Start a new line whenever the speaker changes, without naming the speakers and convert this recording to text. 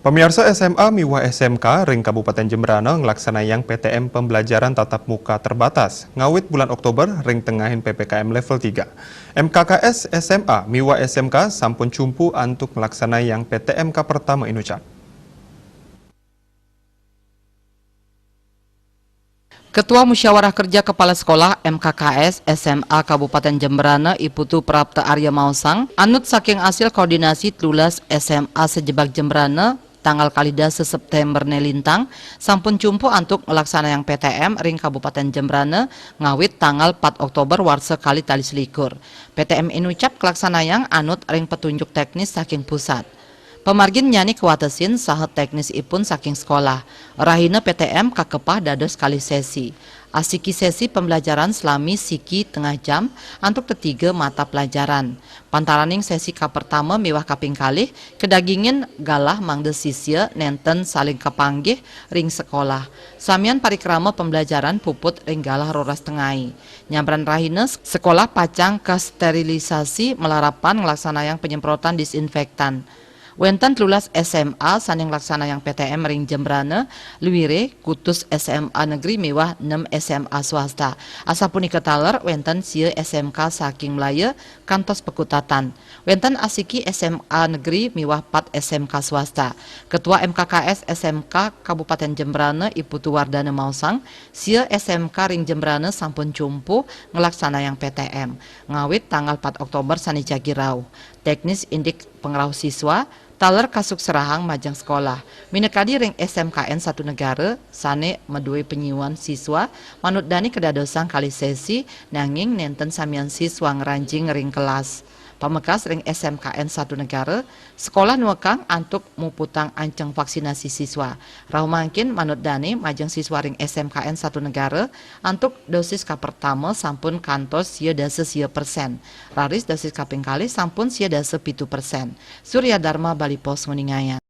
Pemirsa SMA miwah SMK ring Kabupaten Jemberana ngelaksanayang PTM pembelajaran tatap muka terbatas. Ngawit bulan Oktober ring tengahin PPKM level 3. MKKS SMA miwah SMK sampun cumpu antuk ngelaksanayang PTMK pertama inucap.
Ketua Musyawarah Kerja Kepala Sekolah MKKS SMA Kabupaten Jemberana Iputu Prapta Arya Mausang anut saking hasil koordinasi tulas SMA sejebak Jemberana tanggal kalida September nelintang sampun cumpu antuk melaksana yang PTM ring Kabupaten Jemberana ngawit tanggal 4 Oktober warsa kali tali selikur. PTM inucap kelaksanayang anut ring petunjuk teknis saking pusat. Pemargin nyani kuatesin sahat teknis ipun saking sekolah. Rahina PTM kakepah dados kali sesi. Asiki sesi pembelajaran selami siki tengah jam antuk ketiga mata pelajaran. Pantaraning sesi ka pertama miwah kaping kalih kedagingin galah mangde sisya nenten saling kepanggih ring sekolah. Samian parikrama pembelajaran puput ring galah roras tengai. Nyambran rahina sekolah pacang ke sterilisasi melarapan ngelaksanayang penyemprotan disinfektan. Wenten tulas SMA saning laksana yang PTM ring Jemberana, luwire kutus SMA negeri mewah 6 SMA swasta. Asapun iketaler wenten sia SMK saking Melayu kantos pekutatan. Wenten asiki SMA negeri mewah 4 SMK swasta. Ketua MKKS SMK Kabupaten Jemberana Iputu Wardana Mausang, sia SMK ring Jemberana sampun cumpu ngelaksana yang PTM. Ngawit tanggal 4 Oktober sani jagirau. Teknis indik pengrau siswa taler kasuk serahang majang sekolah. Minekadi ring SMKN satu negara, sane medue penyiuan siswa, manut dani kedadosang kali sesi, nanging nenten samian siswa ngeranjing ring kelas. Pamekas ring SMKN satu negara, sekolah nuekang antuk muputang anceng vaksinasi siswa. Rau mangkin manut dani majang siswa ring SMKN satu negara, antuk dosis ka pertama sampun kantos sia dasa sia persen. Raris dosis kaping kali sampun sia dasa 7%. Surya Dharma Bali Pos Nguningaya.